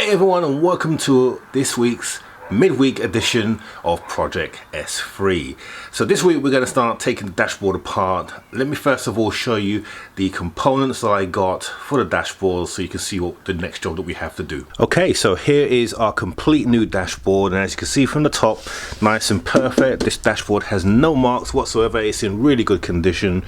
Hi everyone, and welcome to this week's midweek edition of Project S3. So this week we're going to start taking the dashboard apart. Let me first of all show you the components that I got for the dashboard so you can see what the next job that we have to do. Okay, so here is our complete new dashboard, and as you can see from the top, nice and perfect. This dashboard has no marks whatsoever. It's in really good condition.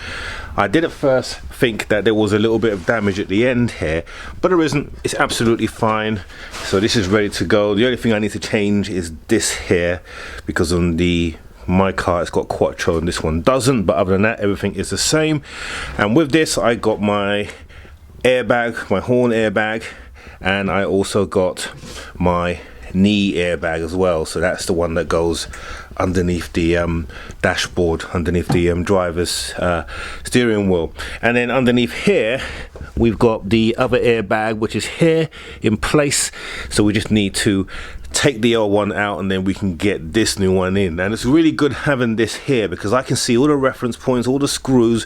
I did at first think that there was a little bit of damage at the end here, but there isn't. It's absolutely fine. So this is ready to go. The only thing I need to change is this here, because on my car it's got Quattro and this one doesn't, but other than that everything is the same. And with this I got my airbag, my horn airbag, and I also got my knee airbag as well. So that's the one that goes underneath the dashboard, underneath the driver's steering wheel. And then underneath here we've got the other airbag, which is here in place. So we just need to take the old one out and then we can get this new one in. And it's really good having this here because I can see all the reference points, all the screws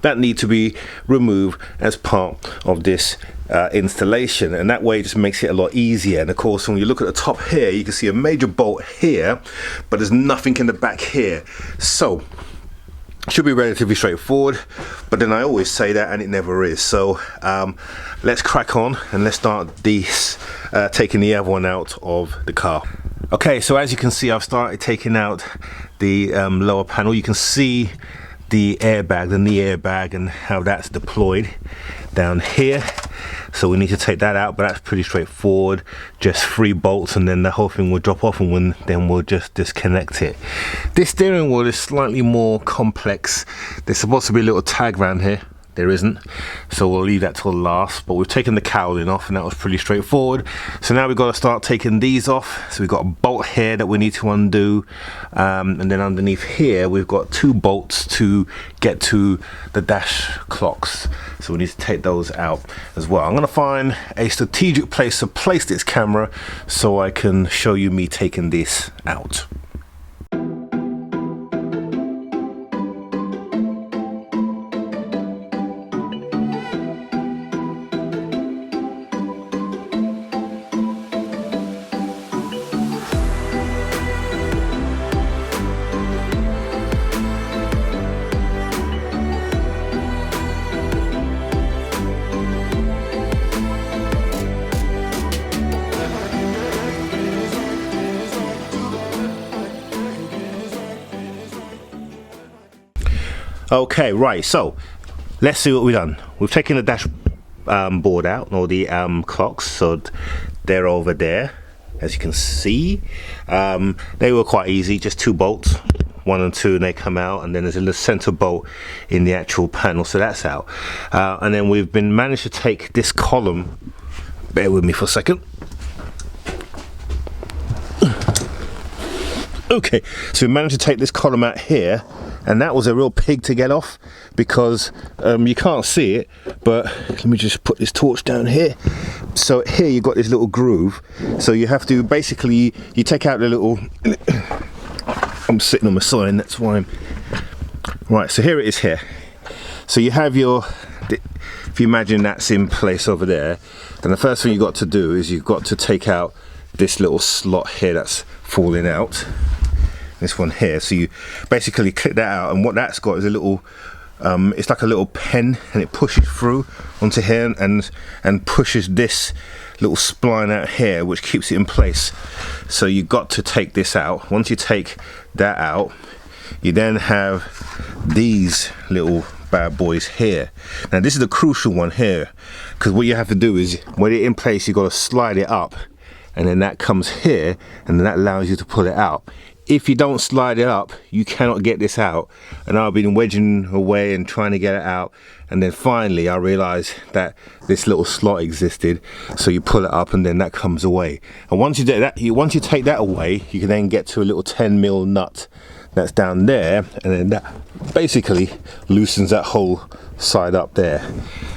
that need to be removed as part of this installation, and that way it just makes it a lot easier. And of course when you look at the top here you can see a major bolt here, but there's nothing in the back here, so it should be relatively straightforward, but then I always say that and it never is. So let's crack on and let's start this taking the other one out of the car. Okay, so as you can see I've started taking out the lower panel. You can see the airbag, the knee airbag, and how that's deployed down here. So we need to take that out, but that's pretty straightforward. Just 3 bolts and then the whole thing will drop off, and then we'll just disconnect it. This steering wheel is slightly more complex. There's supposed to be a little tag around here. There isn't, so we'll leave that till last. But we've taken the cowling off and that was pretty straightforward. So now we've got to start taking these off. So we've got a bolt here that we need to undo, and then underneath here we've got 2 bolts to get to the dash clocks, so we need to take those out as well. I'm going to find a strategic place to place this camera so I can show you me taking this out. Okay, right, so let's see what we've done. We've taken the dash board out, or the clocks, so they're over there, as you can see. They were quite easy, just 2 bolts, 1 and 2, and they come out, and then there's a little center bolt in the actual panel, so that's out. And then we've managed to take this column, bear with me for a second. Okay, so we managed to take this column out here, and that was a real pig to get off because you can't see it, but let me just put this torch down here. So here you've got this little groove, so you have to basically, you take out the little, I'm sitting on my sign, that's why I'm, right, so here it is here. So you have your, if you imagine that's in place over there, then the first thing you've got to do is you've got to take out this little slot here that's falling out, this one here. So you basically click that out, and what that's got is a little it's like a little pen, and it pushes through onto here and pushes this little spline out here, which keeps it in place. So you've got to take this out. Once you take that out, you then have these little bad boys here. Now this is the crucial one here, because what you have to do is when it's in place you've got to slide it up, and then that comes here, and then that allows you to pull it out. If you don't slide it up, you cannot get this out. And I've been wedging away and trying to get it out, and then finally I realized that this little slot existed. So you pull it up and then that comes away. And once you do that, once you take that away, you can then get to a little 10mm nut that's down there, and then that basically loosens that whole side up there.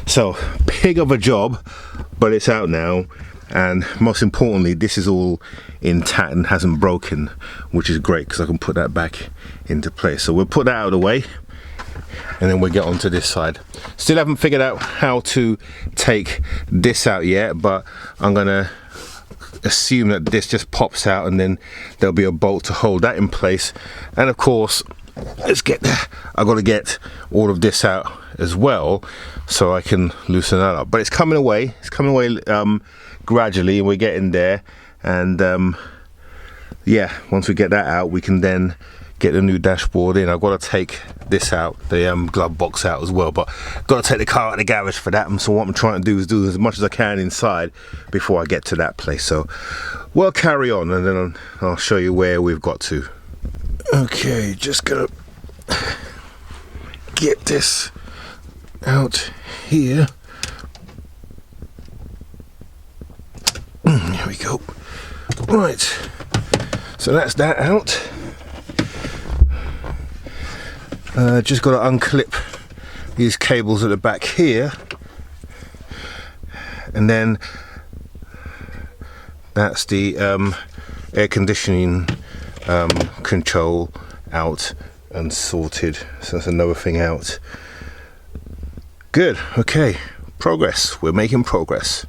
So pig of a job, but it's out now. And most importantly, this is all intact and hasn't broken, which is great because I can put that back into place. So we'll put that out of the way, and then we'll get onto this side. Still haven't figured out how to take this out yet, but I'm gonna assume that this just pops out and then there'll be a bolt to hold that in place. And of course, let's get there. I've got to get all of this out as well so I can loosen that up. But it's coming away. It's coming away gradually, and we're getting there. And yeah, once we get that out, we can then get the new dashboard in. I've got to take this out, the glove box out as well, but got to take the car out of the garage for that. And so what I'm trying to do is do as much as I can inside before I get to that place. So we'll carry on, and then I'll show you where we've got to. Okay, just gonna get this out here. Here we go. Right, so that's that out. Just got to unclip these cables at the back here, and then that's the air conditioning control out and sorted. So that's another thing out. Good. Okay, progress. We're making progress.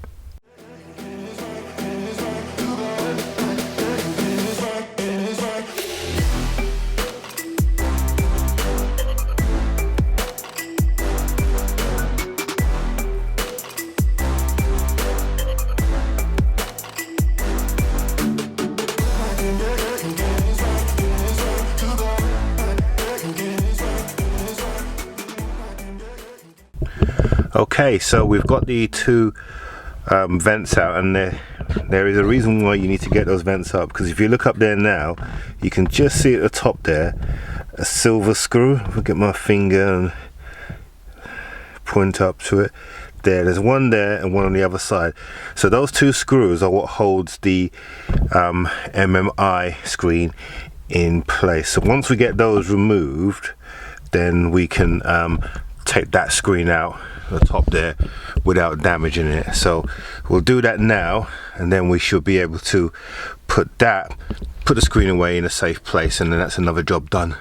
Okay, so we've got the two vents out, and there is a reason why you need to get those vents up, because if you look up there now, you can just see at the top there a silver screw. If I get my finger and point up to it, there's one there and one on the other side. So those two screws are what holds the MMI screen in place. So once we get those removed, then we can take that screen out the top there without damaging it. So we'll do that now, and then we should be able to put the screen away in a safe place, and then that's another job done.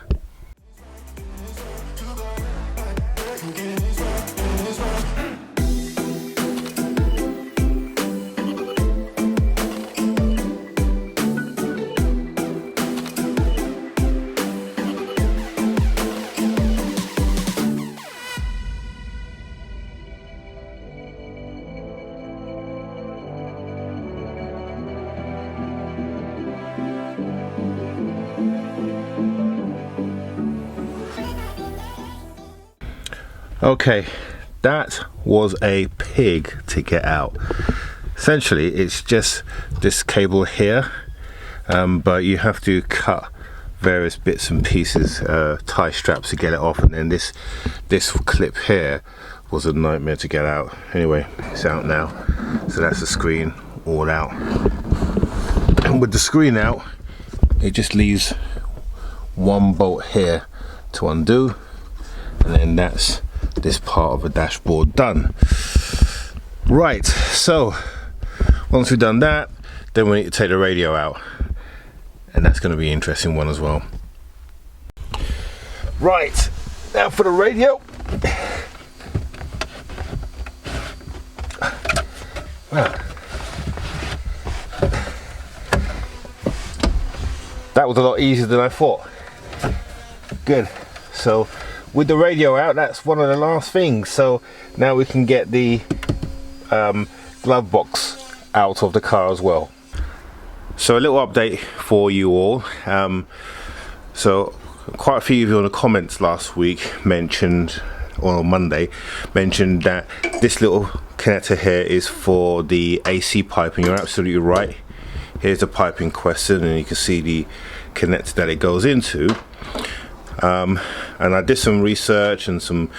Okay, that was a pig to get out. Essentially, it's just this cable here, but you have to cut various bits and pieces, tie straps to get it off, and then this clip here was a nightmare to get out. Anyway, it's out now, so that's the screen all out. And with the screen out, it just leaves one bolt here to undo, and then that's this part of the dashboard done. Right, so once we've done that, then we need to take the radio out, and that's going to be an interesting one as well. Right, now for the radio. Wow. That was a lot easier than I thought. Good. So with the radio out, that's one of the last things. So now we can get the glove box out of the car as well. So a little update for you all. So quite a few of you in the comments last week mentioned, or on Monday, mentioned that this little connector here is for the AC pipe, and you're absolutely right. Here's the pipe in question, and you can see the connector that it goes into. And I did some research and some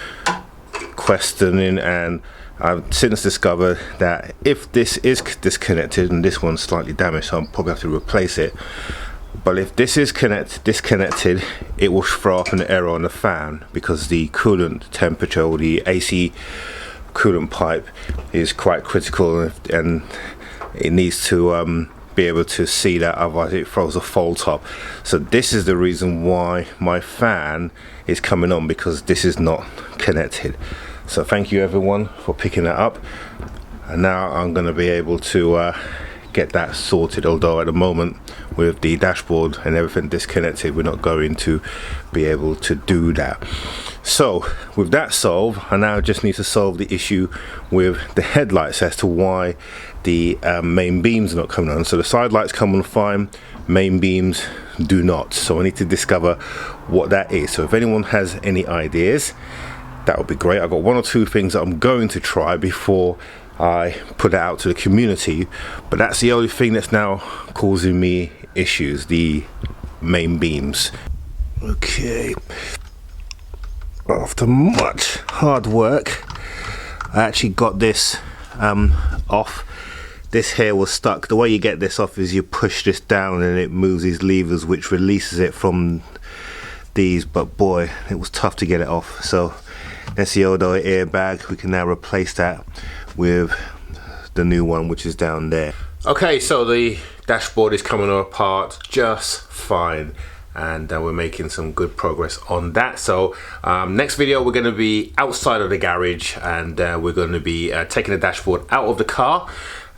questioning, and I've since discovered that if this is disconnected, and this one's slightly damaged, so I'll probably have to replace it, but if this is disconnected, it will throw up an error on the fan, because the coolant temperature, or the AC coolant pipe, is quite critical, and it needs to be able to see that, otherwise it throws a fault up. So this is the reason why my fan is coming on, because this is not connected. So thank you everyone for picking that up, and now I'm going to be able to get that sorted, although at the moment with the dashboard and everything disconnected, we're not going to be able to do that. So with that solved, I now just need to solve the issue with the headlights as to why the main beams are not coming on. So the side lights come on fine, main beams do not. So I need to discover what that is. So if anyone has any ideas, that would be great. I've got one or two things that I'm going to try before I put it out to the community, but that's the only thing that's now causing me issues, the main beams. Okay, after much hard work, I actually got this off. This here was stuck. The way you get this off is you push this down and it moves these levers, which releases it from these, but boy, it was tough to get it off. So that's the old airbag. We can now replace that with the new one, which is down there. Okay, so the dashboard is coming apart just fine, and we're making some good progress on that. So next video we're going to be outside of the garage, and we're going to be taking the dashboard out of the car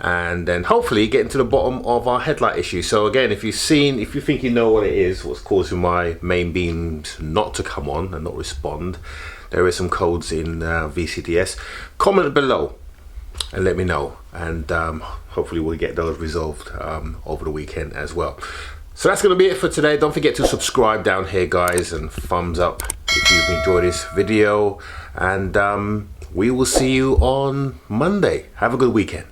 and then hopefully getting to the bottom of our headlight issue. So again, if you think you know what it is, what's causing my main beams not to come on and not respond, there is some codes in VCDS. Comment below and let me know, and hopefully we'll get those resolved over the weekend as well. So that's going to be it for today. Don't forget to subscribe down here, guys, and thumbs up if you've enjoyed this video, and we will see you on Monday. Have a good weekend.